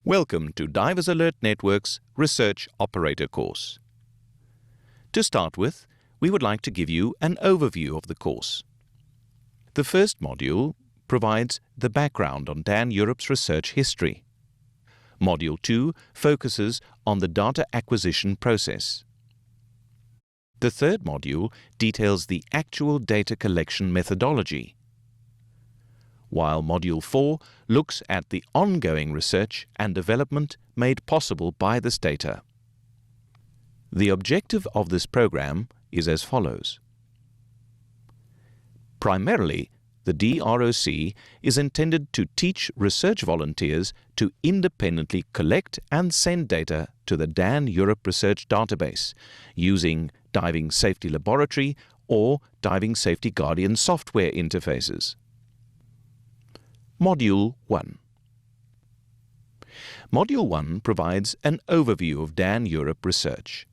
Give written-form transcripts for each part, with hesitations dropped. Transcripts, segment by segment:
Welcome to Divers Alert Network's Research Operator course. To start with, we would like to give you an overview of the course. The first module provides the background on Dan Europe's research history. Module 2 focuses on the data acquisition process. The third module details the actual data collection methodology, while Module 4 looks at the ongoing research and development made possible by this data. The objective of this program is as follows. Primarily, the DROC is intended to teach research volunteers to independently collect and send data to the Dan Europe Research Database using Diving Safety Laboratory or Diving Safety Guardian software interfaces. Module 1. Module 1 provides an overview of Dan Europe research.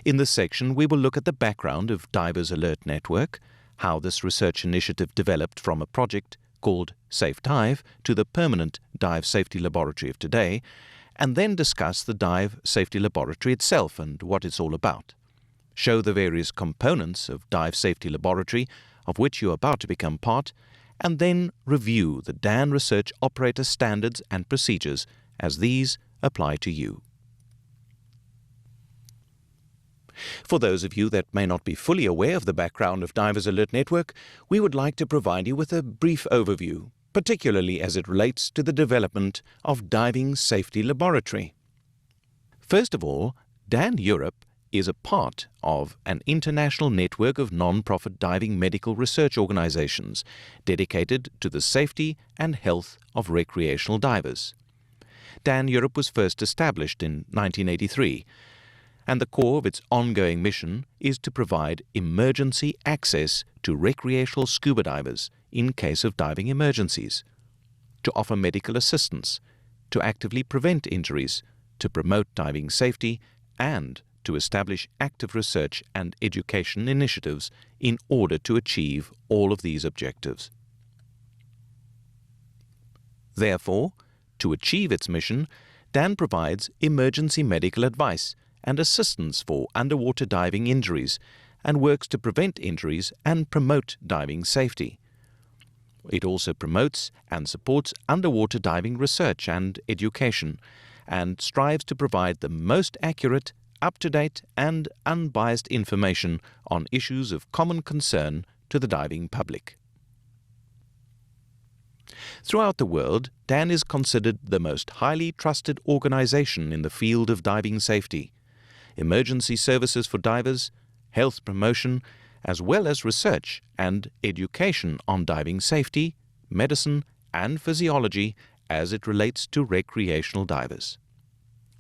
In this section, we will look at the background of Divers Alert Network, how this research initiative developed from a project called Safe Dive to the permanent Dive Safety Laboratory of today, and then discuss the Dive Safety Laboratory itself and what it's all about. Show the various components of Dive Safety Laboratory, of which you are about to become part, and then review the Dan Research Operator standards and procedures as these apply to you. For those of you that may not be fully aware of the background of Divers Alert Network, we would like to provide you with a brief overview, particularly as it relates to the development of Diving Safety Laboratory. First of all, Dan Europe is a part of an international network of non-profit diving medical research organizations dedicated to the safety and health of recreational divers. Dan Europe was first established in 1983, and the core of its ongoing mission is to provide emergency access to recreational scuba divers in case of diving emergencies, to offer medical assistance, to actively prevent injuries, to promote diving safety, and to establish active research and education initiatives in order to achieve all of these objectives. Therefore, to achieve its mission, Dan provides emergency medical advice and assistance for underwater diving injuries and works to prevent injuries and promote diving safety. It also promotes and supports underwater diving research and education and strives to provide the most accurate, up-to-date and unbiased information on issues of common concern to the diving public. Throughout the world, Dan is considered the most highly trusted organization in the field of diving safety, emergency services for divers, health promotion, as well as research and education on diving safety, medicine, and physiology as it relates to recreational divers.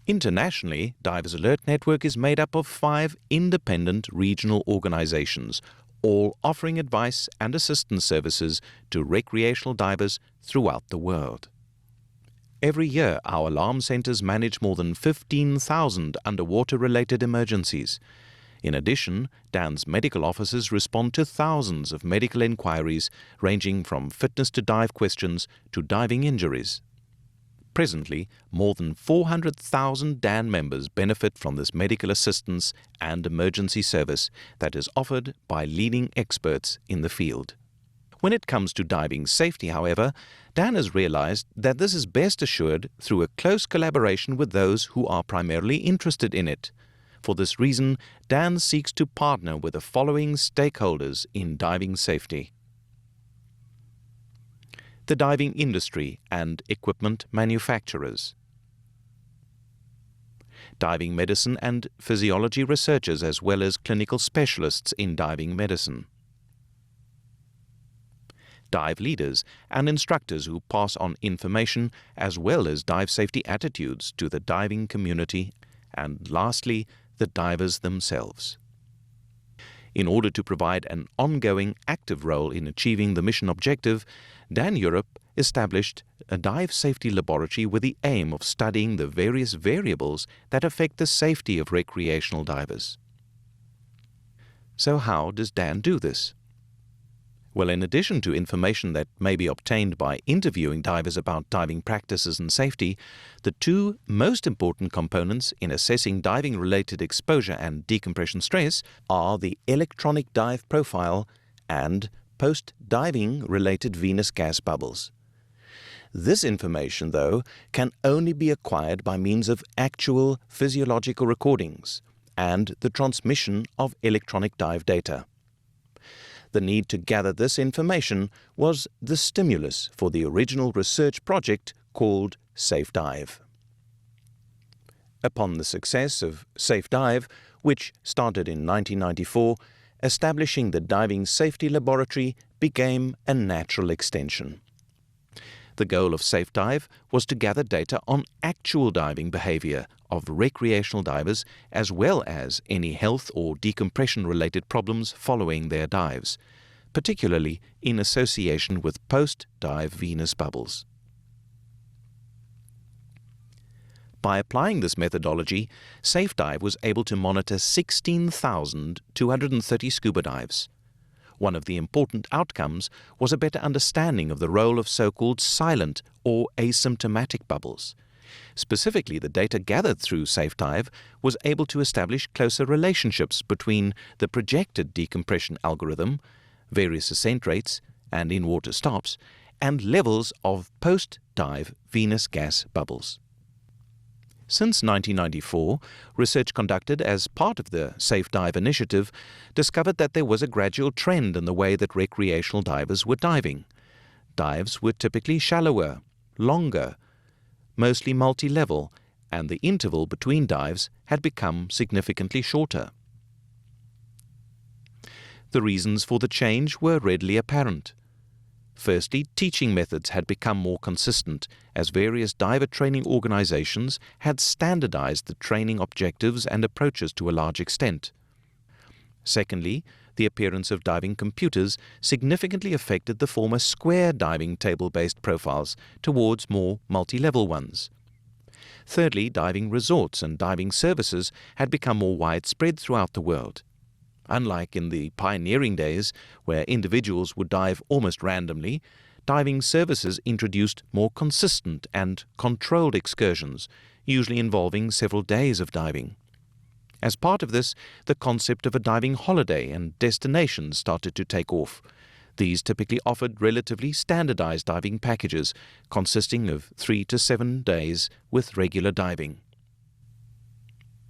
Internationally, Divers Alert Network is made up of 5 independent regional organizations, all offering advice and assistance services to recreational divers throughout the world. Every year, our alarm centers manage more than 15,000 underwater-related emergencies. In addition, DAN's medical officers respond to thousands of medical inquiries ranging from fitness to dive questions to diving injuries. Presently, more than 400,000 Dan members benefit from this medical assistance and emergency service that is offered by leading experts in the field. When it comes to diving safety, however, Dan has realized that this is best assured through a close collaboration with those who are primarily interested in it. For this reason, Dan seeks to partner with the following stakeholders in diving safety: the diving industry and equipment manufacturers, diving medicine and physiology researchers as well as clinical specialists in diving medicine, dive leaders and instructors who pass on information as well as dive safety attitudes to the diving community, and lastly, the divers themselves. In order to provide an ongoing active role in achieving the mission objective, Dan Europe established a dive safety laboratory with the aim of studying the various variables that affect the safety of recreational divers. So how does Dan do this? Well, in addition to information that may be obtained by interviewing divers about diving practices and safety, the two most important components in assessing diving-related exposure and decompression stress are the electronic dive profile and post-diving related venous gas bubbles. This information, though, can only be acquired by means of actual physiological recordings and the transmission of electronic dive data. The need to gather this information was the stimulus for the original research project called Safe Dive. Upon the success of Safe Dive, which started in 1994, establishing the Diving Safety Laboratory became a natural extension. The goal of Safe Dive was to gather data on actual diving behavior of recreational divers as well as any health or decompression-related problems following their dives, particularly in association with post-dive venous bubbles. By applying this methodology, Safe Dive was able to monitor 16,230 scuba dives. One of the important outcomes was a better understanding of the role of so-called silent or asymptomatic bubbles. Specifically, the data gathered through Safe Dive was able to establish closer relationships between the projected decompression algorithm, various ascent rates and in-water stops, and levels of post-dive venous gas bubbles. Since 1994, research conducted as part of the Safe Dive initiative discovered that there was a gradual trend in the way that recreational divers were diving. Dives were typically shallower, longer, mostly multi-level, and the interval between dives had become significantly shorter. The reasons for the change were readily apparent. Firstly, teaching methods had become more consistent as various diver training organizations had standardized the training objectives and approaches to a large extent. Secondly, the appearance of diving computers significantly affected the former square diving table-based profiles towards more multi-level ones. Thirdly, diving resorts and diving services had become more widespread throughout the world. Unlike in the pioneering days, where individuals would dive almost randomly, diving services introduced more consistent and controlled excursions, usually involving several days of diving. As part of this, the concept of a diving holiday and destinations started to take off. These typically offered relatively standardized diving packages consisting of 3 to 7 days with regular diving.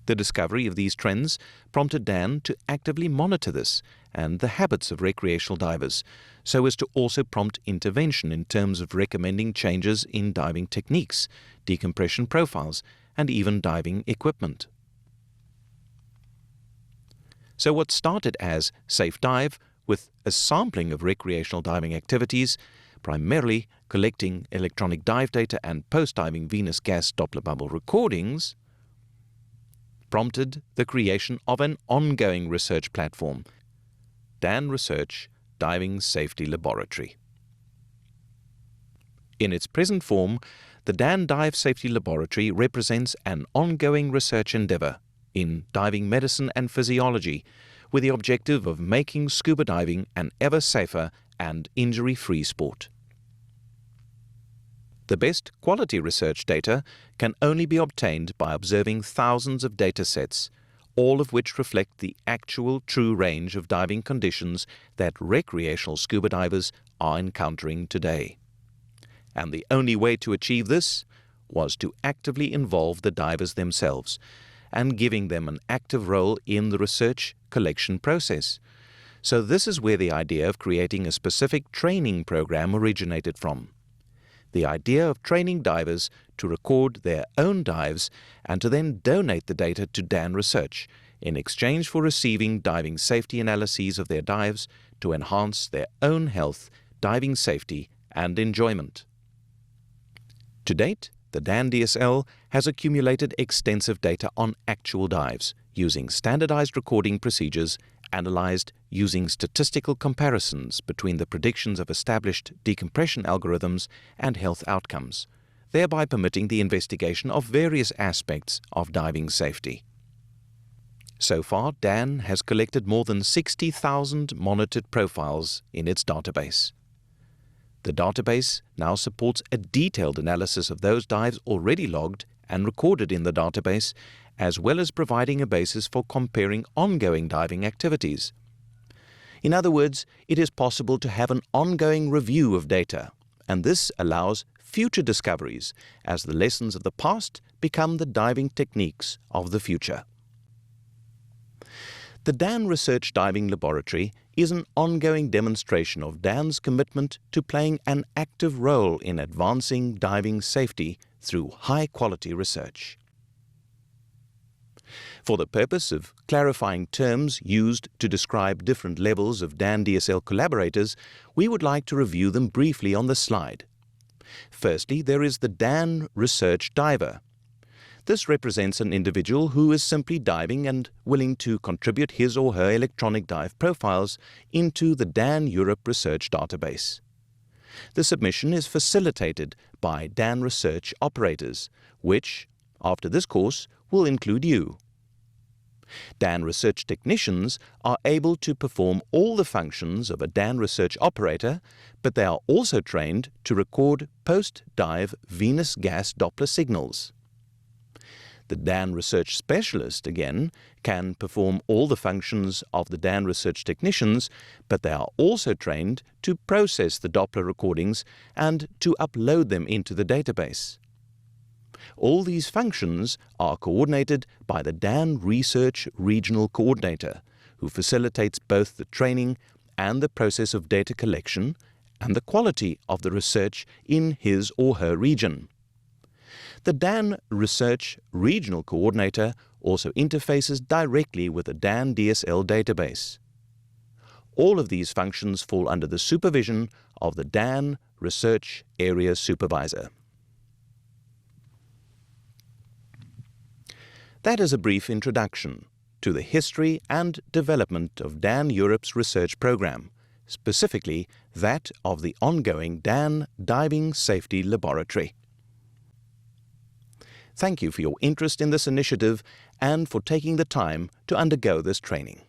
The discovery of these trends prompted Dan to actively monitor this and the habits of recreational divers, so as to also prompt intervention in terms of recommending changes in diving techniques, decompression profiles, and even diving equipment. So what started as Safe Dive, with a sampling of recreational diving activities, primarily collecting electronic dive data and post-diving venous gas Doppler bubble recordings, prompted the creation of an ongoing research platform, Dan Research Diving Safety Laboratory. In its present form, the Dan Dive Safety Laboratory represents an ongoing research endeavor in diving medicine and physiology, with the objective of making scuba diving an ever safer and injury-free sport. The best quality research data can only be obtained by observing thousands of data sets, all of which reflect the actual true range of diving conditions that recreational scuba divers are encountering today. And the only way to achieve this was to actively involve the divers themselves and giving them an active role in the research collection process. So this is where the idea of creating a specific training program originated from. The idea of training divers to record their own dives and to then donate the data to Dan Research in exchange for receiving diving safety analyses of their dives to enhance their own health, diving safety, and enjoyment. To date, the Dan DSL has accumulated extensive data on actual dives using standardized recording procedures analyzed using statistical comparisons between the predictions of established decompression algorithms and health outcomes, thereby permitting the investigation of various aspects of diving safety. So far, Dan has collected more than 60,000 monitored profiles in its database. The database now supports a detailed analysis of those dives already logged and recorded in the database, as well as providing a basis for comparing ongoing diving activities. In other words, it is possible to have an ongoing review of data, and this allows future discoveries as the lessons of the past become the diving techniques of the future. The Dan Research Diving Laboratory is an ongoing demonstration of Dan's commitment to playing an active role in advancing diving safety through high-quality research. For the purpose of clarifying terms used to describe different levels of Dan DSL collaborators, we would like to review them briefly on the slide. Firstly, there is the Dan Research Diver. This represents an individual who is simply diving and willing to contribute his or her electronic dive profiles into the Dan Europe Research database. The submission is facilitated by Dan Research operators, which, after this course, will include you. Dan Research technicians are able to perform all the functions of a Dan Research operator, but they are also trained to record post-dive venous gas Doppler signals. The Dan Research specialist, again, can perform all the functions of the Dan Research technicians, but they are also trained to process the Doppler recordings and to upload them into the database. All these functions are coordinated by the Dan Research Regional Coordinator, who facilitates both the training and the process of data collection and the quality of the research in his or her region. The Dan Research Regional Coordinator also interfaces directly with the Dan DSL database. All of these functions fall under the supervision of the Dan Research Area Supervisor. That is a brief introduction to the history and development of Dan Europe's research program, specifically that of the ongoing Dan Diving Safety Laboratory. Thank you for your interest in this initiative and for taking the time to undergo this training.